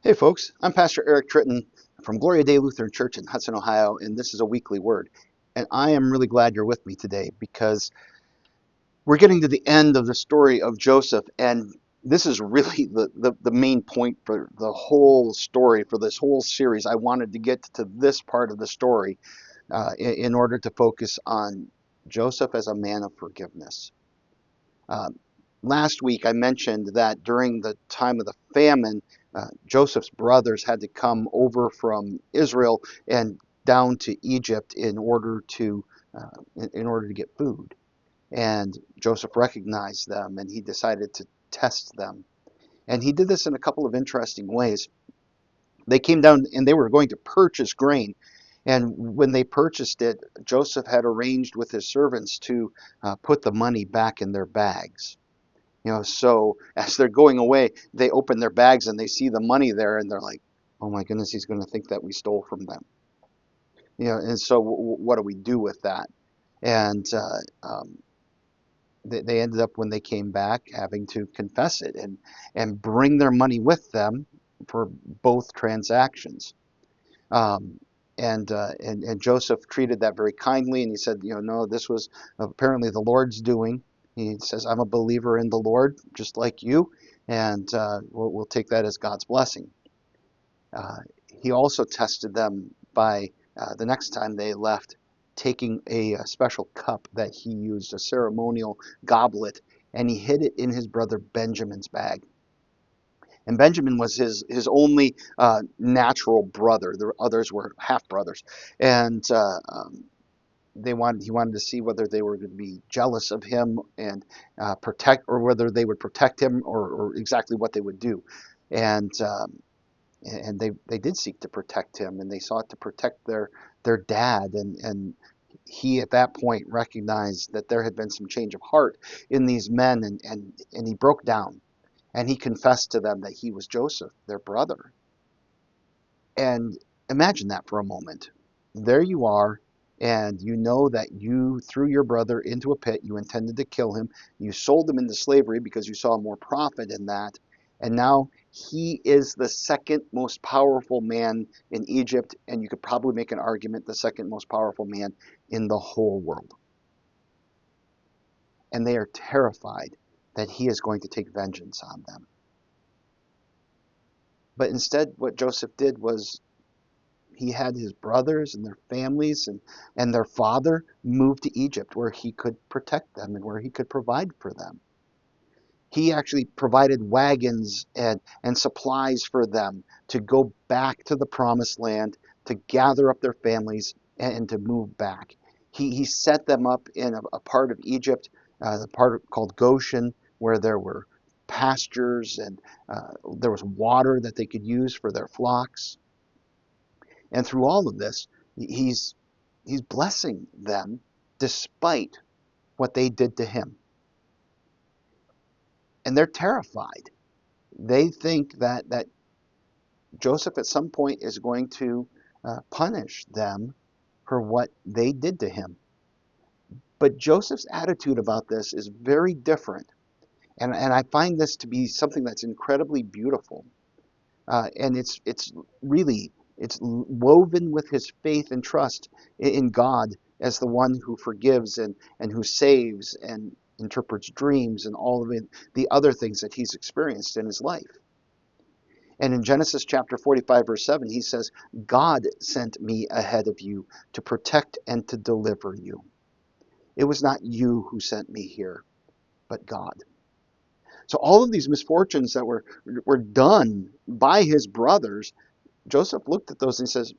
Hey folks, I'm Pastor Eric Tritton from Gloria Dei Lutheran Church in Hudson, Ohio, and this is a weekly word. And I am really glad you're with me today because we're getting to the end of the story of Joseph, and this is really the main point for the whole story, for this whole series. I wanted to get to this part of the story in order to focus on Joseph as a man of forgiveness. Uh, Last week, I mentioned that during the time of the famine, Joseph's brothers had to come over from Israel and down to Egypt in order to get food. And Joseph recognized them, and he decided to test them. And he did this in a couple of interesting ways. They came down and they were going to purchase grain. And when they purchased it, Joseph had arranged with his servants to put the money back in their bags. So as they're going away, they open their bags and they see the money there, and they're like, "Oh my goodness, he's going to think that we stole from them." And so what do we do with that? And they ended up, when they came back, having to confess it and bring their money with them for both transactions. Um, and Joseph treated that very kindly, and he said, no, this was apparently the Lord's doing. He says, "I'm a believer in the Lord, just like you, and we'll take that as God's blessing." Uh, he also tested them by the next time they left, taking a special cup that he used, a ceremonial goblet, and he hid it in his brother Benjamin's bag. And Benjamin was his only natural brother. The others were half brothers, and he wanted to see whether they were going to be jealous of him and protect, or whether they would protect him, or exactly what they would do. And they did seek to protect him, and they sought to protect their dad. And he at that point recognized that there had been some change of heart in these men, and he broke down. And he confessed to them that he was Joseph, their brother. And imagine that for a moment. There you are, and you know that you threw your brother into a pit. You intended to kill him. You sold him into slavery because you saw more profit in that. And now he is the second most powerful man in Egypt, and you could probably make an argument the second most powerful man in the whole world. And they are terrified that he is going to take vengeance on them. But instead, what Joseph did was he had his brothers and their families and their father move to Egypt, where he could protect them and where he could provide for them. He actually provided wagons and supplies for them to go back to the promised land, to gather up their families and to move back. He set them up in a part of Egypt, the part called Goshen, where there were pastures and there was water that they could use for their flocks. And through all of this, he's blessing them despite what they did to him. And they're terrified. They think that Joseph at some point is going to punish them for what they did to him. But Joseph's attitude about this is very different. And I find this to be something that's incredibly beautiful. And it's really, it's woven with his faith and trust in God as the one who forgives and who saves and interprets dreams and all of the other things that he's experienced in his life. And in Genesis chapter 45, verse 7, he says, "God sent me ahead of you to protect and to deliver you. It was not you who sent me here, but God." So all of these misfortunes that were done by his brothers, Joseph looked at those and he says,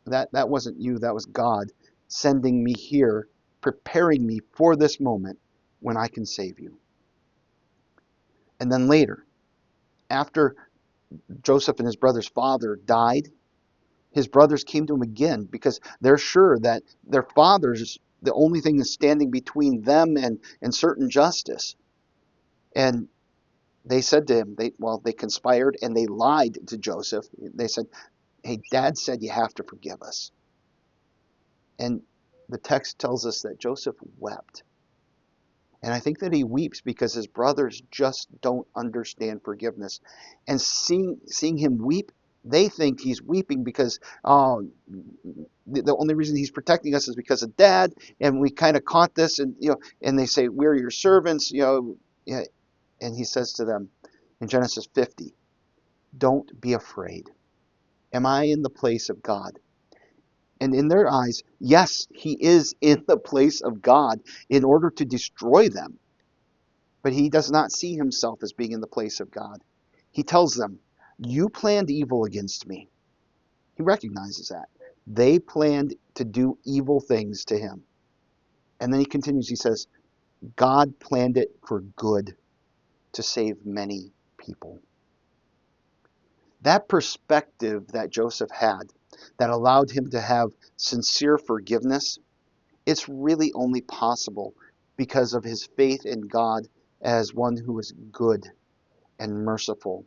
that wasn't you, that was God sending me here, preparing me for this moment when I can save you. And then later, after Joseph and his brother's father died, his brothers came to him again because they're sure that their father's the only thing that's standing between them and certain justice. And they said to him, they conspired and they lied to Joseph. They said, "Hey, Dad said you have to forgive us." And the text tells us that Joseph wept. And I think that he weeps because his brothers just don't understand forgiveness. And seeing him weep, they think he's weeping because the only reason he's protecting us is because of Dad, and we kind of caught this, and and they say we're your servants, yeah. And he says to them in Genesis 50, "Don't be afraid. Am I in the place of God?" And in their eyes, yes, he is in the place of God in order to destroy them. But he does not see himself as being in the place of God. He tells them, "You planned evil against me." He recognizes that. They planned to do evil things to him. And then he continues, he says, "God planned it for good to save many people." That perspective that Joseph had that allowed him to have sincere forgiveness, it's really only possible because of his faith in God as one who is good and merciful,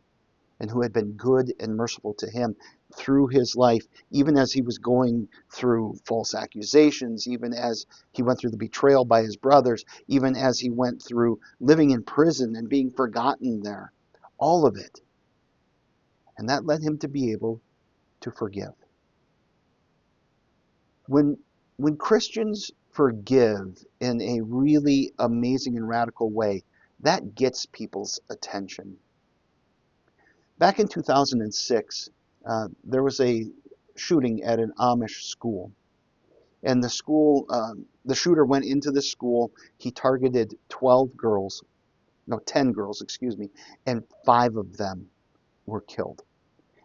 and who had been good and merciful to him through his life, even as he was going through false accusations, even as he went through the betrayal by his brothers, even as he went through living in prison and being forgotten there. All of it. And that led him to be able to forgive. When when Christians forgive in a really amazing and radical way, that gets people's attention. Back in 2006, there was a shooting at an Amish school, and the shooter went into the school. He targeted 12 girls, no, 10 girls, excuse me, and 5 of them were killed.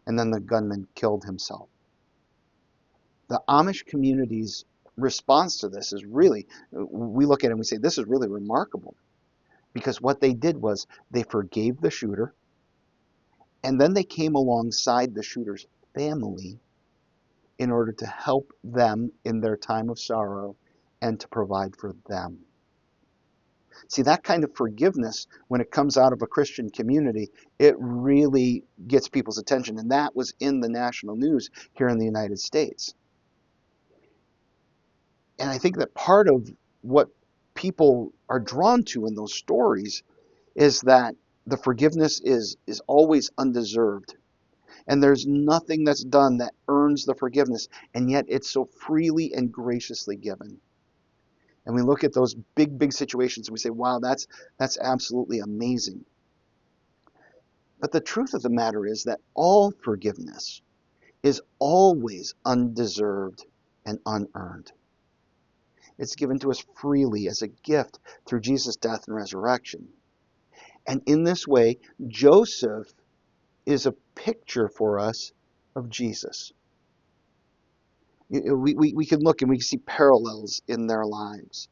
And then the gunman killed himself. The Amish community's response to this is really, we look at it and we say, this is really remarkable. Because what they did was they forgave the shooter, and then they came alongside the shooter's family in order to help them in their time of sorrow and to provide for them. See, that kind of forgiveness, when it comes out of a Christian community, it really gets people's attention. And that was in the national news here in the United States. And I think that part of what people are drawn to in those stories is that the forgiveness is always undeserved. And there's nothing that's done that earns the forgiveness, and yet it's so freely and graciously given. And we look at those big situations and we say, wow, that's absolutely amazing. But the truth of the matter is that all forgiveness is always undeserved and unearned. It's given to us freely as a gift through Jesus' death and resurrection. And in this way, Joseph is a picture for us of Jesus. We can look and we can see parallels in their lives.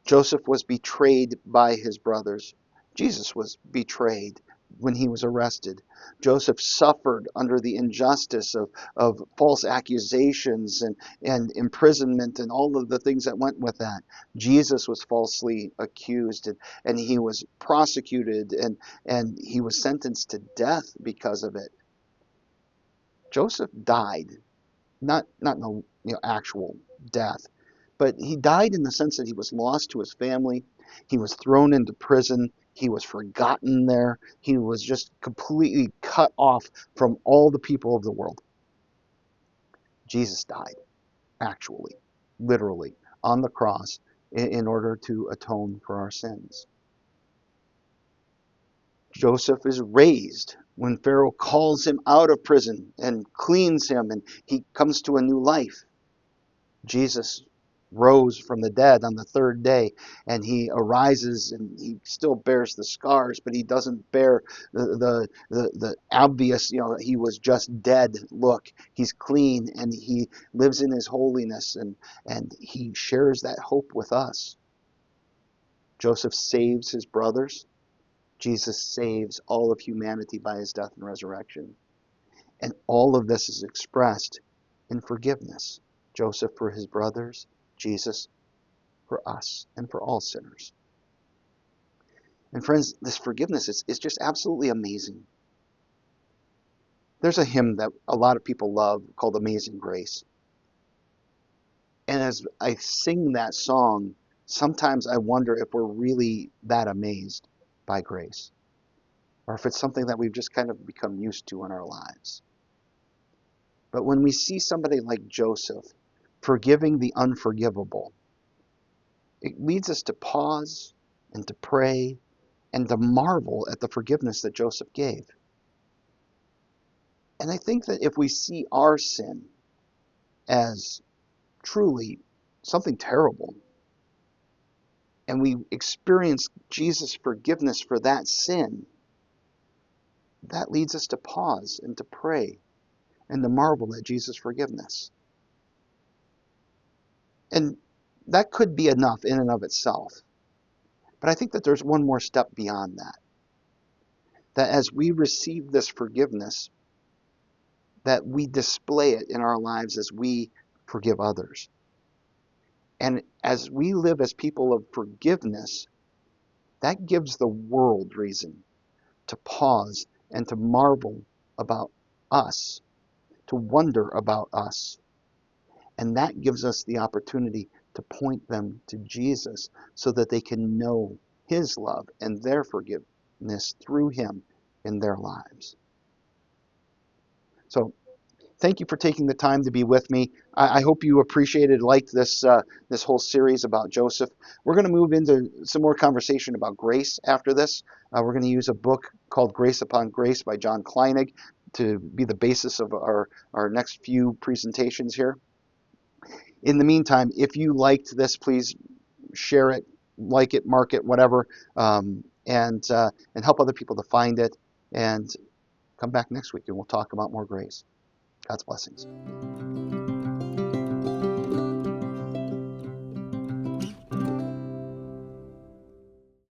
Joseph was betrayed by his brothers. Jesus was betrayed when he was arrested. Joseph suffered under the injustice of false accusations and imprisonment and all of the things that went with that. Jesus was falsely accused, and he was prosecuted, and he was sentenced to death because of it. Joseph died, not no actual death, but he died in the sense that he was lost to his family. He was thrown into prison. He was forgotten there. He was just completely cut off from all the people of the world. Jesus died, actually, literally, on the cross in order to atone for our sins. Joseph is raised when Pharaoh calls him out of prison and cleans him, and he comes to a new life. Jesus rose from the dead on the third day, and he arises, and he still bears the scars, but he doesn't bear the obvious, he was just dead look. He's clean, and he lives in his holiness, and he shares that hope with us. Joseph saves his brothers. Jesus saves all of humanity by his death and resurrection. And all of this is expressed in forgiveness. Joseph for his brothers, Jesus for us and for all sinners. And friends, this forgiveness is just absolutely amazing. There's a hymn that a lot of people love called Amazing Grace. And as I sing that song, sometimes I wonder if we're really that amazed by grace, or if it's something that we've just kind of become used to in our lives. But when we see somebody like Joseph forgiving the unforgivable, it leads us to pause and to pray and to marvel at the forgiveness that Joseph gave. And I think that if we see our sin as truly something terrible, and we experience Jesus' forgiveness for that sin, that leads us to pause and to pray and to marvel at Jesus' forgiveness. And that could be enough in and of itself. But I think that there's one more step beyond that. That as we receive this forgiveness, that we display it in our lives as we forgive others. And as we live as people of forgiveness, that gives the world reason to pause and to marvel about us, to wonder about us. And that gives us the opportunity to point them to Jesus so that they can know his love and their forgiveness through him in their lives. So thank you for taking the time to be with me. I hope you appreciated, liked this whole series about Joseph. We're going to move into some more conversation about grace after this. We're going to use a book called Grace Upon Grace by John Kleinig to be the basis of our next few presentations here. In the meantime, if you liked this, please share it, like it, mark it, whatever, and help other people to find it. And come back next week and we'll talk about more grace. God's blessings.